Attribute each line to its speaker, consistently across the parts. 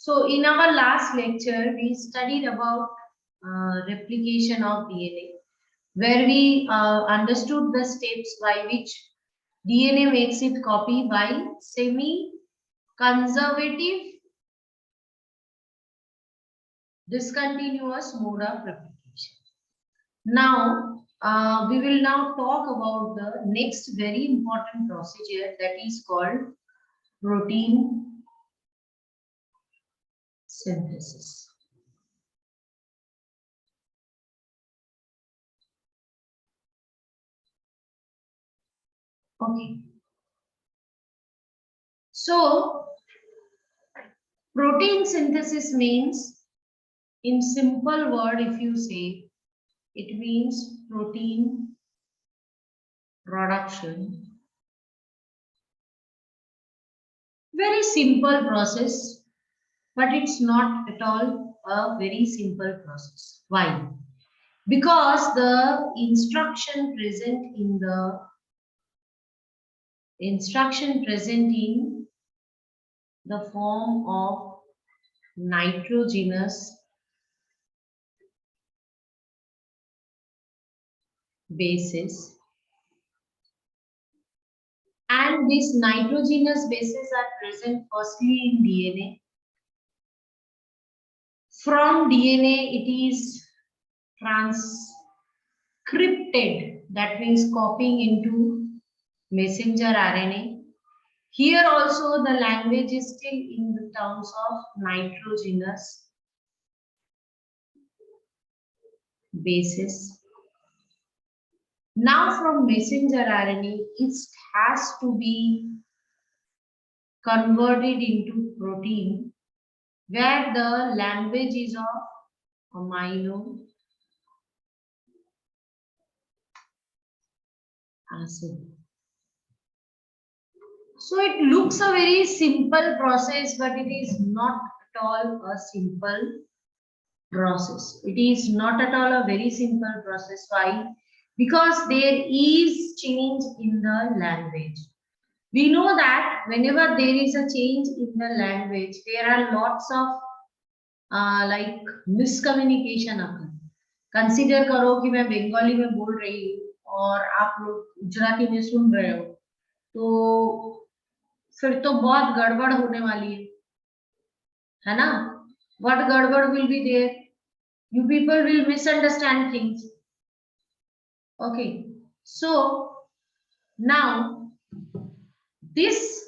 Speaker 1: So in our last lecture, we studied about replication of DNA, where we understood the steps by which DNA makes its copy by semi-conservative discontinuous mode of replication. Now, we will now talk about the next very important procedure, that is called protein synthesis. Okay. So, protein synthesis means, in simple word, if you say, it means protein production. Very simple process, but it's not at all a very simple process. Why? Because the instruction present in the form of nitrogenous bases, and these nitrogenous bases are present firstly in DNA. From DNA it is transcripted, that means copying into messenger RNA. Here also the language is still in the terms of nitrogenous bases. Now from messenger RNA, it has to be converted into protein, where the language is of amino acid. So it looks a very simple process, but it is not at all a simple process. It is not at all a very simple process. Why? Because there is change in the language. We know that whenever there is a change in the language, there are lots of like miscommunication occur. Consider करो कि मैं बंगाली में बोल रही हूँ और आप लोग गुजराती में सुन रहे हो, तो फिर तो बहुत गड़बड़ होने वाली है ना? What गड़बड़ will be there? You people will misunderstand things. Okay, so now this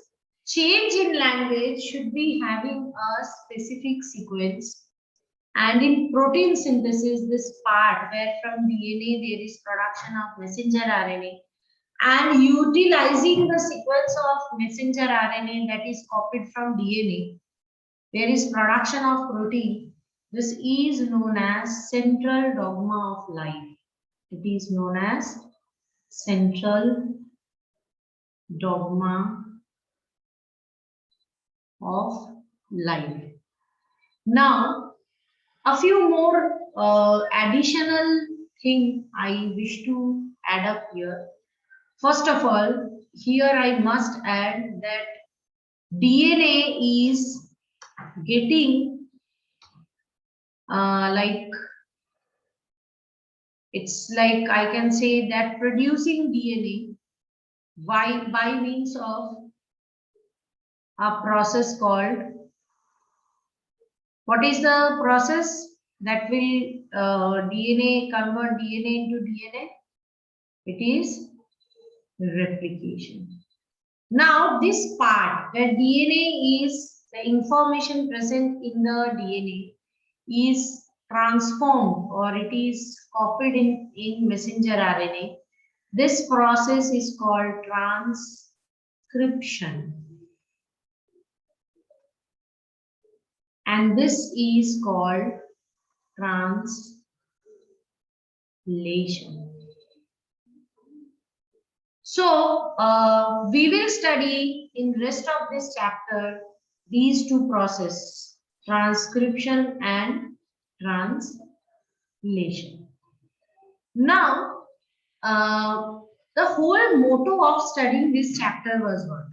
Speaker 1: change in language should be having a specific sequence, and in protein synthesis, this part where from DNA there is production of messenger RNA, and utilizing the sequence of messenger RNA that is copied from DNA, there is production of protein. This is known as central dogma of life. It is known as central dogma of life. Now, a few more additional things I wish to add up here. First of all, here I must add that DNA is getting like, it's like I can say that producing DNA by means of a process called, what is the process that will DNA convert DNA into DNA? It is replication. Now this part where DNA is, the information present in the DNA is transformed, or it is copied in messenger RNA. This process is called transcription, and this is called translation. So we will study in rest of this chapter these two processes, transcription and translation. Now, the whole motto of studying this chapter was what?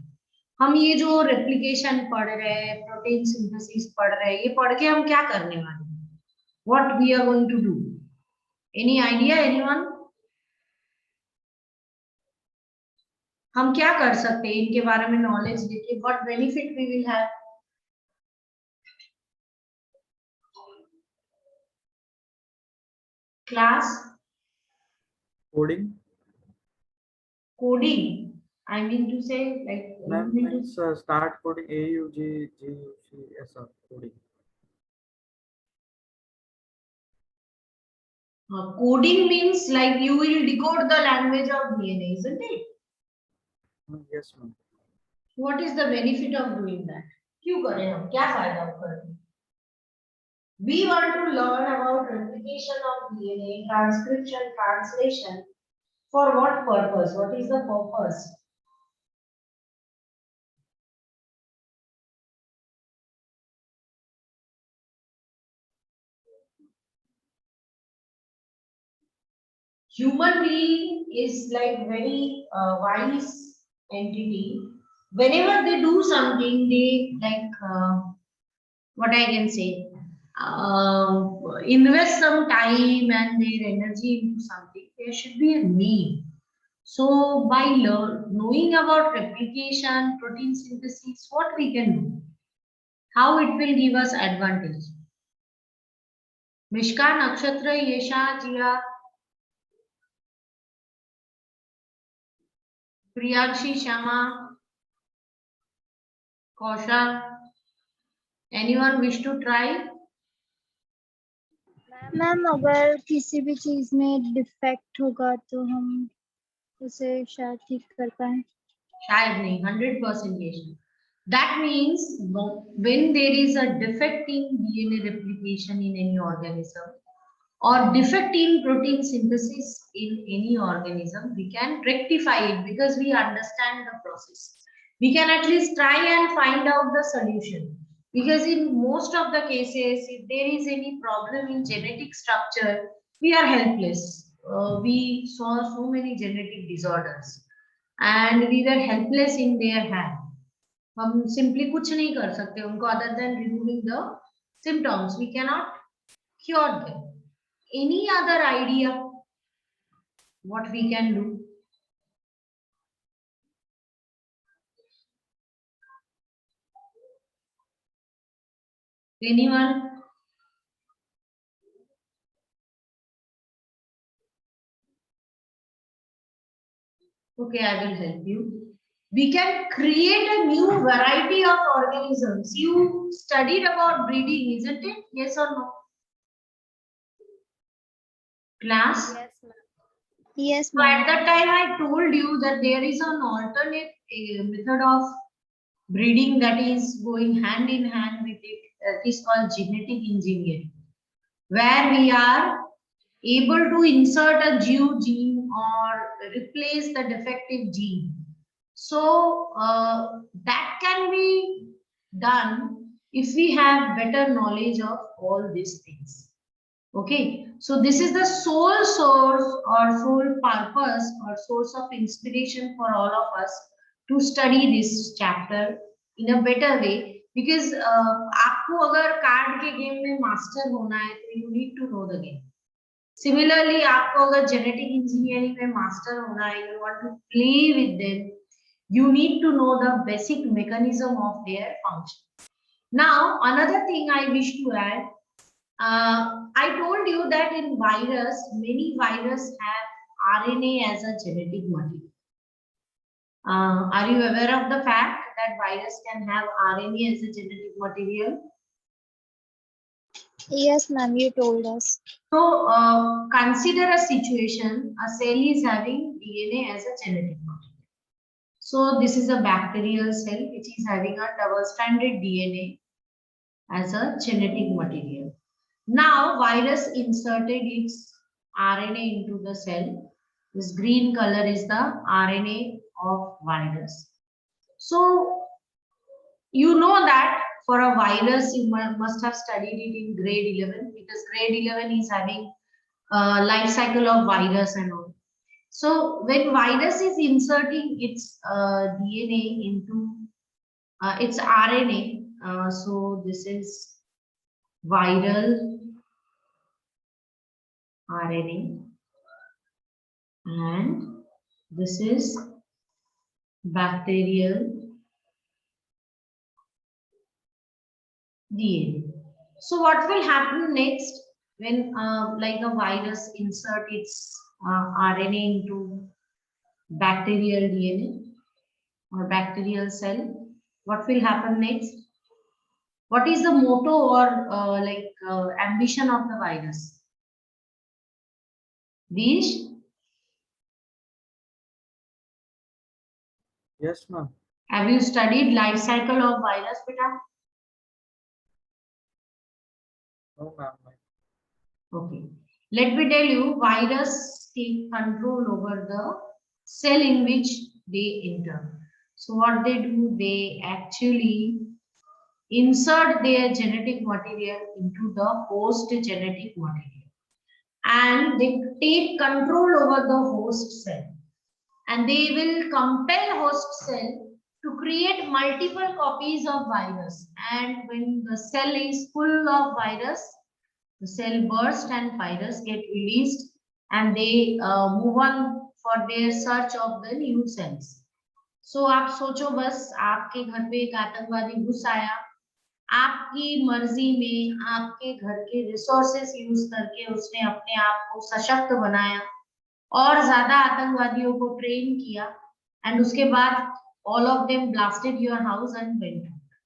Speaker 1: हम ये जो replication पढ़ रहे हैं, protein synthesis पढ़ रहे हैं, ये पढ़ के हम क्या करने वाले हैं? What we are going to do? Any idea anyone? हम क्या कर सकते हैं इनके बारे में नॉलेज लेके? What benefit we will have? Class
Speaker 2: Coding.
Speaker 1: coding, I mean to say, like you
Speaker 2: Ma'am,
Speaker 1: mean to
Speaker 2: it's start coding AUG, GUC, ऐसा coding.
Speaker 1: coding means like you will decode the language of DNA, isn't it?
Speaker 2: Yes, ma'am.
Speaker 1: What is the benefit of doing that? क्यों करें हम? क्या फायदा करते? We want to learn about replication of DNA, transcription, translation. For what purpose? What is the purpose? Human being is like very wise entity. Whenever they do something, they like what I can say, invest some time and their energy into something. There should be a need. So by knowing about replication, protein synthesis, what we can do, how it will give us advantage. Mishka, Nakshatra, Yesha, Jia, Priyakshi, Shama, Kaushal, anyone wish to try?
Speaker 3: Ma'am अगर किसी भी चीज में defect होगा तो हम उसे शायद ठीक कर पाए.
Speaker 1: शायद नहीं, 100% yes. That means when there is a defect in DNA replication in any organism or defect in protein synthesis in any organism, we can rectify it because we understand the process. We can at least try and find out the solution. Because in most of the cases, if there is any problem in genetic structure, we are helpless. We saw so many genetic disorders and we were helpless in their hand. हम simply कुछ नहीं कर सकते उनको other than removing the symptoms. We cannot cure them. Any other idea what we can do? Anyone? Okay, I will help you. We can create a new variety of organisms. You studied about breeding, isn't it? Yes or no? Class?
Speaker 3: Yes, ma'am. Yes,
Speaker 1: So at
Speaker 3: ma'am.
Speaker 1: that time, I told you that there is an alternate method of breeding that is going hand in hand with it. That is called genetic engineering, where we are able to insert a new gene or replace the defective gene. So that can be done if we have better knowledge of all these things. Okay, so this is the sole source or sole purpose or source of inspiration for all of us to study this chapter in a better way because आपको अगर card के game में master होना है तो you need to know the game. Similarly, आपको अगर genetic engineering में मास्टर होना है, you want to play with them, you need to know the basic mechanism of their function. Now, another thing I wish to add, I told you that in virus, many viruses have RNA as a genetic material. Are you aware of the fact that virus can have RNA as a genetic material?
Speaker 3: Yes, ma'am. You told us.
Speaker 1: So, consider a situation, a cell is having DNA as a genetic material. So, this is a bacterial cell which is having a double-stranded DNA as a genetic material. Now, virus inserted its RNA into the cell. This green color is the RNA of virus. So, you know that for a virus, you must have studied it in grade 11 because grade 11 is having life cycle of virus and all. So, when virus is inserting its DNA into it's RNA. So this is viral RNA, and this is bacterial DNA. So what will happen next when like a virus insert its RNA into bacterial DNA or bacterial cell? What will happen next? What is the motto or ambition of the virus? These,
Speaker 2: Yes, ma'am.
Speaker 1: have you studied life cycle of virus, beta?
Speaker 2: No, ma'am.
Speaker 1: Okay. Let me tell you, virus take control over the cell in which they enter. So what they do, they actually insert their genetic material into the host genetic material, and they take control over the host cell, and they will compel host cell to create multiple copies of virus, and when the cell is full of virus, the cell burst and virus get released, and they move on for their search of the new cells. So आप सोचो बस आपके घर पे एक आतंकवादी घुस आया, आपकी मर्जी में आपके घर के रिसोर्सेस यूज करके उसने अपने आप को सशक्त बनाया और ज्यादा आतंकवादियों को ट्रेन किया, एंड उसके बाद all of them blasted your house and went out.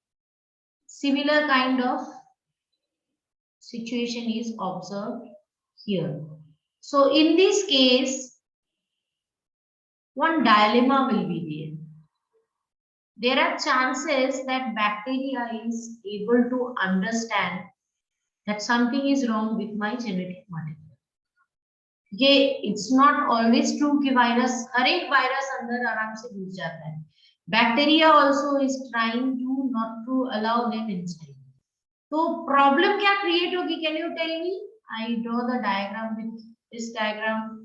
Speaker 1: Similar kind of situation is observed here. So in this case, one dilemma will be there. There are chances that bacteria is able to understand that something is wrong with my genetic material. ये it's not always true कि virus, हर एक virus अंदर आराम से घुस जाता है. Bacteria also is trying to not to allow them inside. तो प्रॉब्लम क्या क्रिएट होगी? Can you tell me? I draw the diagram with this diagram.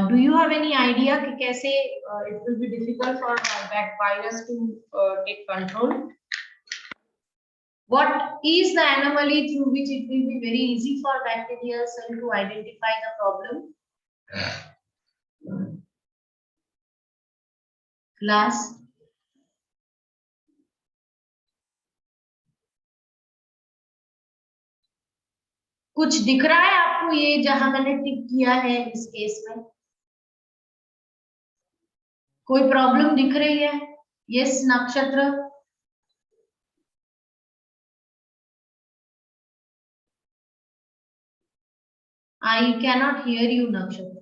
Speaker 1: Do you have any idea कि कैसे it will be difficult for that virus to take control? What is the anomaly through which it will be very easy for bacterial cell to identify the problem? Class. कुछ दिख रहा है आपको ये जहां मैंने टिक किया है इस केस में? कोई प्रॉब्लम दिख रही है? यस नक्षत्र. I cannot hear you, Nakshatra.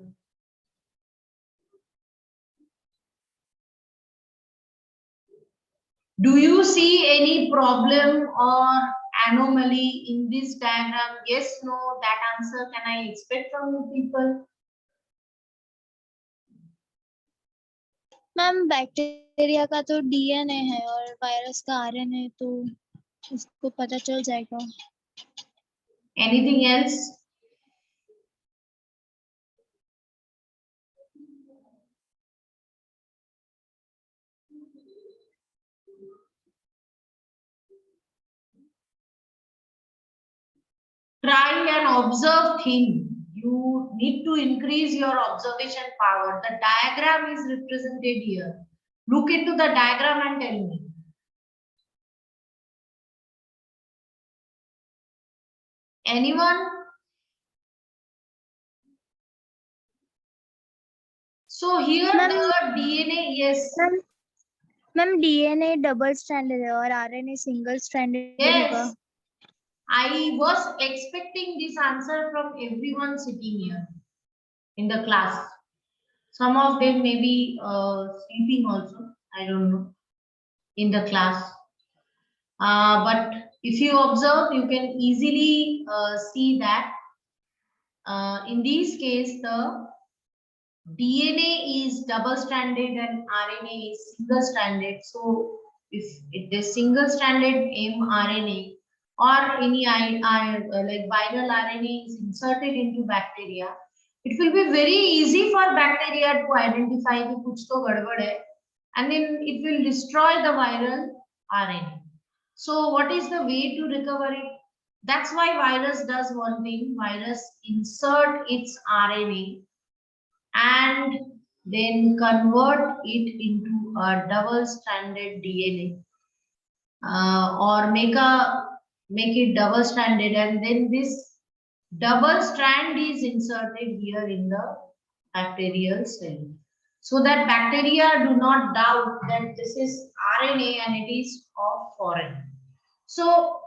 Speaker 1: Do you see any problem or anomaly in this diagram? Yes, no, that answer can I expect from you people?
Speaker 3: Ma'am bacteria का तो डीएनए है और वायरस का RNA, तो उसको पता चल जाएगा.
Speaker 1: Anything else? Try and observe things. You need to increase your observation power. The diagram is represented here. Look into the diagram and tell me. Anyone? So here the DNA, yes.
Speaker 3: Ma'am DNA double stranded है और RNA single stranded होगा.
Speaker 1: Yes. I was expecting this answer from everyone sitting here in the class. Some of them may be sleeping also. I don't know in the class. But if you observe, you can easily see that in this case, the DNA is double-stranded and RNA is single-stranded. So, if it is single-stranded mRNA or any like viral RNA is inserted into bacteria, it will be very easy for bacteria to identify कि कुछ तो गड़बड़ है, and then it will destroy the viral RNA. So what is the way to recover it? That's why virus does one thing. Virus insert its RNA and then convert it into a double-stranded DNA, or make it double-stranded, and then this double strand is inserted here in the bacterial cell, so that bacteria do not doubt that this is RNA and it is of foreign. So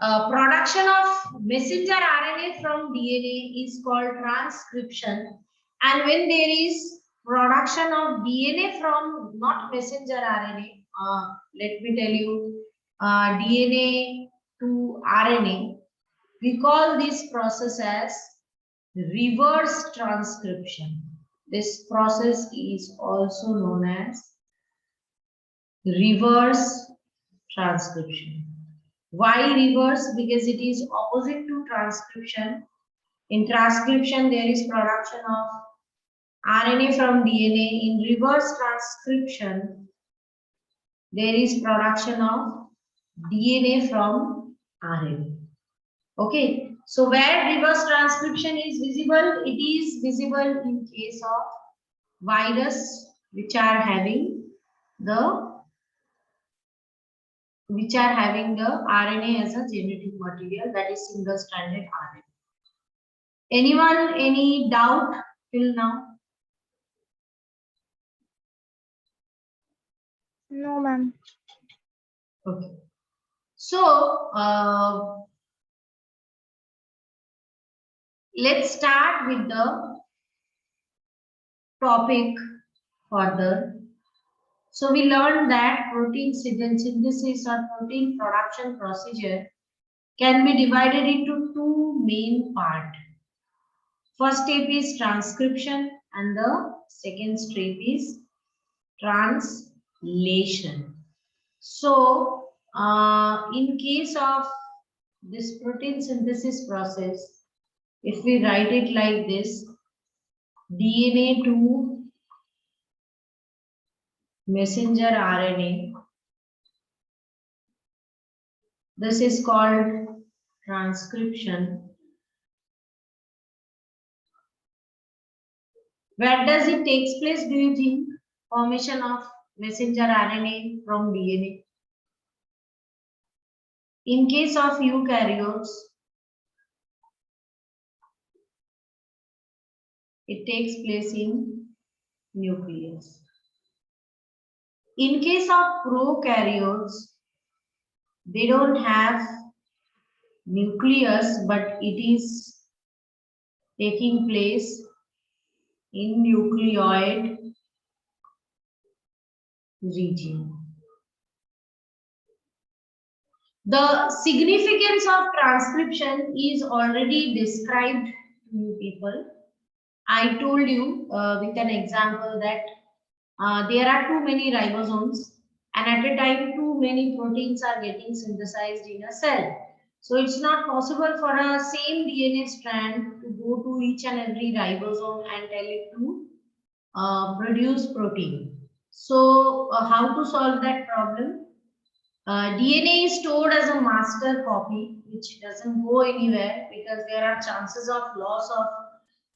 Speaker 1: production of messenger RNA from DNA is called transcription, and when there is production of DNA from not messenger RNA, let me tell you, DNA to RNA, we call this process as reverse transcription. This process is also known as reverse transcription. Why reverse? Because it is opposite to transcription. In transcription, there is production of RNA from DNA. In reverse transcription, there is production of DNA from RNA. Okay, so where reverse transcription is visible, it is visible in case of virus which are having the RNA as a genetic material, that is single stranded RNA. Anyone, any doubt till now?
Speaker 3: No, ma'am.
Speaker 1: Okay. So let's start with the topic further. So we learned that protein synthesis or protein production procedure can be divided into two main parts. First step is transcription and the second step is translation. So in case of this protein synthesis process, if we write it like this, DNA to messenger RNA, this is called transcription. Where does it takes place, do you think? Formation of messenger RNA from DNA. In case of eukaryotes, it takes place in nucleus. In case of prokaryotes, they don't have nucleus, but it is taking place in nucleoid region. The significance of transcription is already described to you people. I told you with an example that there are too many ribosomes, and at a time too many proteins are getting synthesized in a cell. So it's not possible for a same DNA strand to go to each and every ribosome and tell it to produce protein. So how to solve that problem? DNA is stored as a master copy, which doesn't go anywhere because there are chances of loss of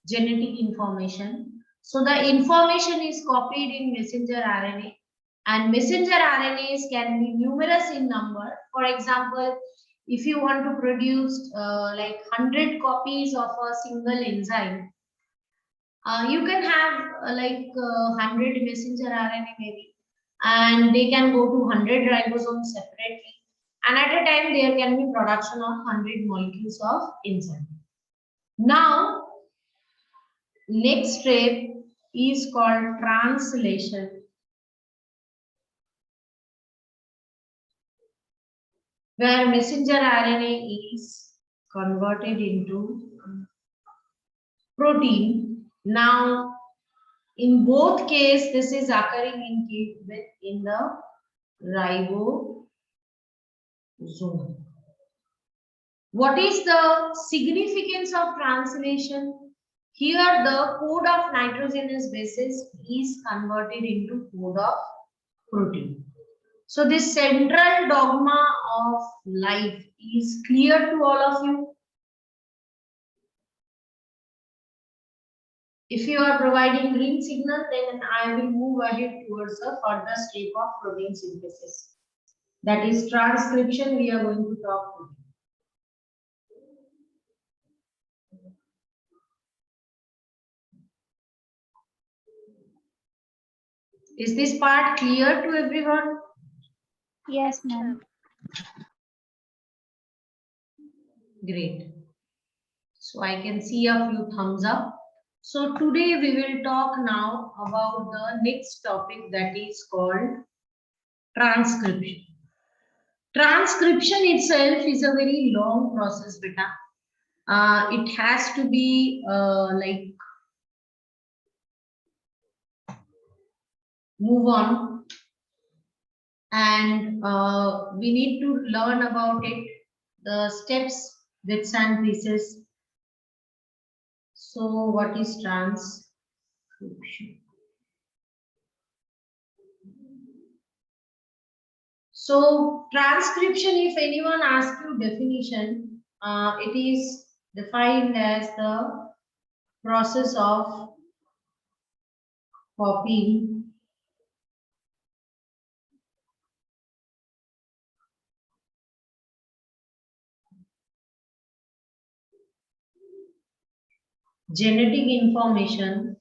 Speaker 1: genetic information. So the information is copied in messenger RNA, and messenger RNAs can be numerous in number. For example, if you want to produce like 100 copies of a single enzyme, you can have like 100 messenger RNA maybe, and they can go to 100 ribosomes separately, and at a time there can be production of 100 molecules of enzyme. Now next step is called translation, where messenger RNA is converted into protein. Now in both cases, this is occurring in the ribosome. What is the significance of translation? Here the code of nitrogenous bases is converted into code of protein. So this central dogma of life is clear to all of you. If you are providing green signal, then I will move ahead towards a further step of protein synthesis. That is transcription we are going to talk today. Is this part clear to everyone?
Speaker 3: Yes, ma'am.
Speaker 1: Great. So I can see a few thumbs up. So today we will talk now about the next topic, that is called transcription. Transcription itself is a very long process, beta. It has to be like move on, and we need to learn about it, the steps, bits and pieces. So what is transcription? So transcription, if anyone asks you definition, it is defined as the process of copying genetic information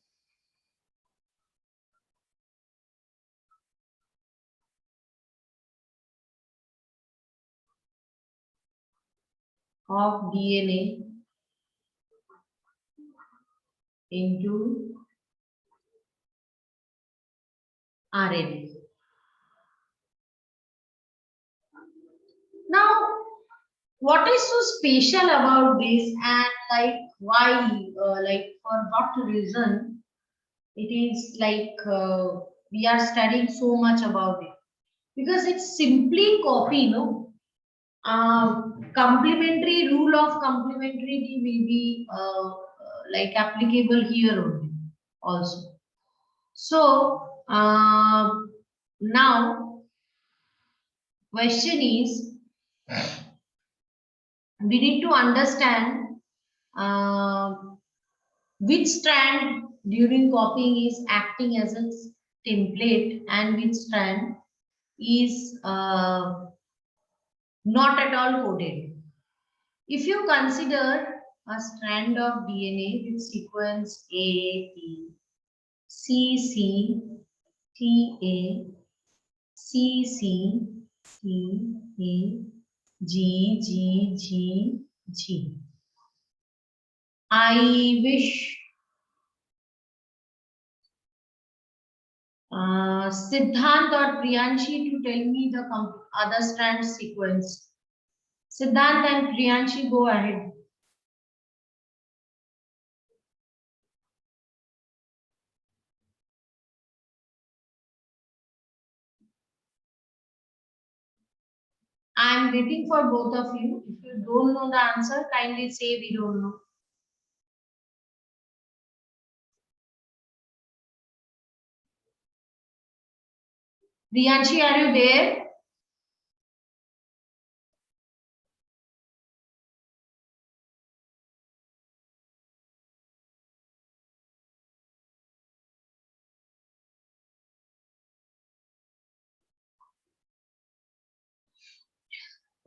Speaker 1: of DNA into RNA. Now, what is so special about this, and like why, like for what reason it is like we are studying so much about it? Because it's simply copy, no? Complementary rule of complementarity will be like applicable here only also. So now question is, we need to understand uh, which strand during copying is acting as a template and which strand is not at all coded. If you consider a strand of DNA with sequence A, T, C, C, T, A, C, C, T, A, G, G, G, G. I wish Siddhant or Priyanshi to tell me the other strand sequence. Siddhant and Priyanshi, go ahead. I am waiting for both of you. If you don't know the answer, kindly say we don't know. Priyanshi, are you there?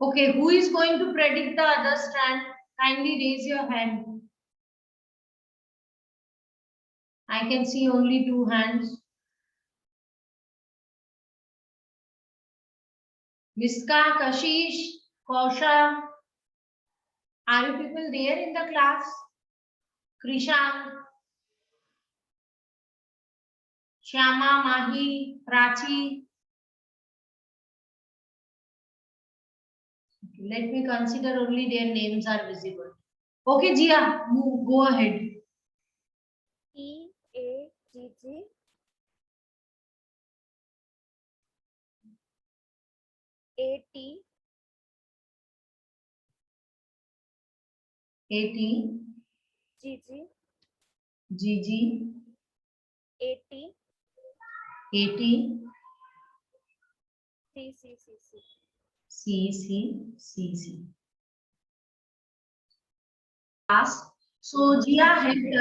Speaker 1: Okay, who is going to predict the other strand? Kindly raise your hand. I can see only two hands. Miska, Kashish, Kausha, are you people there in the class? Krishang, Shyama, Mahi, Prachi. Let me consider only their names are visible. Okay, Jia, move, go ahead.
Speaker 4: E A G G A T
Speaker 1: AT,
Speaker 4: G G
Speaker 1: GG,
Speaker 4: A T
Speaker 1: AT,
Speaker 4: C, C, C, C.
Speaker 1: C, C, C, C. Last. So Gia helped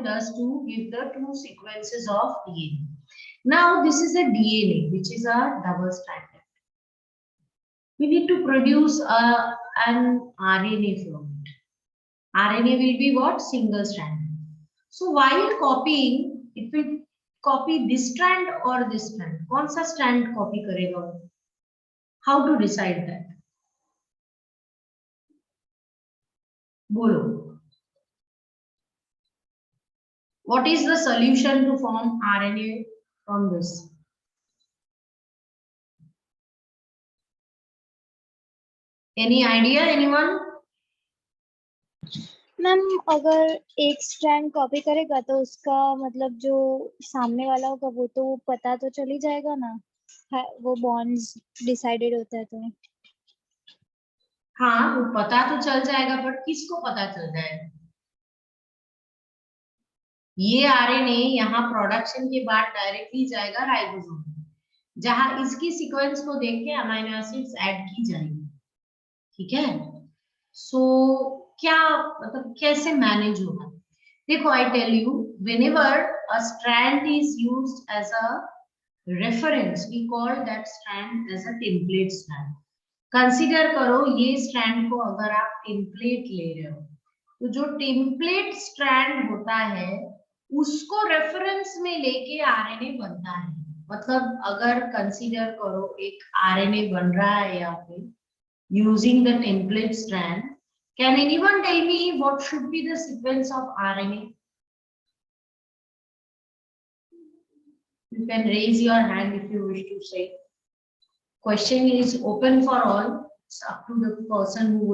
Speaker 1: us to give the two sequences of DNA. Now this is a DNA, which is a double stranded. We need to produce an RNA from it. RNA will be what? Single stranded. So while copying, if we copy this strand or this strand, कौन सा strand copy करेगा? How to decide that? बोलो. What is the solution to form RNA from this? Any idea, anyone?
Speaker 3: Ma'am अगर एक strand copy करेगा तो उसका मतलब जो सामने वाला होगा वो तो पता तो चल ही जाएगा ना, वो बॉन्ड्स डिसाइडेड होता है तो.
Speaker 1: हाँ, वो पता तो चल जाएगा, बट किसको पता चल जाएगा? ये आरएनए यहाँ प्रोडक्शन के बाद डायरेक्टली जाएगा राइबोसोम में, जहां इसकी सीक्वेंस को देख के अमीनो एसिड्स ऐड की जाएंगी. ठीक है. सो क्या मतलब कैसे मैनेज होगा? देखो, I tell you, whenever a strand is used as a reference, we call that strand as a template strand. Consider करो ये स्ट्रैंड को अगर आप टेम्पलेट ले रहे हो, तो जो टेम्पलेट स्ट्रैंड होता है उसको रेफरेंस में लेके आरएनए बनता है. मतलब अगर कंसीडर करो एक आरएनए बन रहा है यहाँ पे using the template strand, can anyone tell me what should be the sequence of RNA? You can raise your hand if you wish to say. Question is open for all. It's up to the person who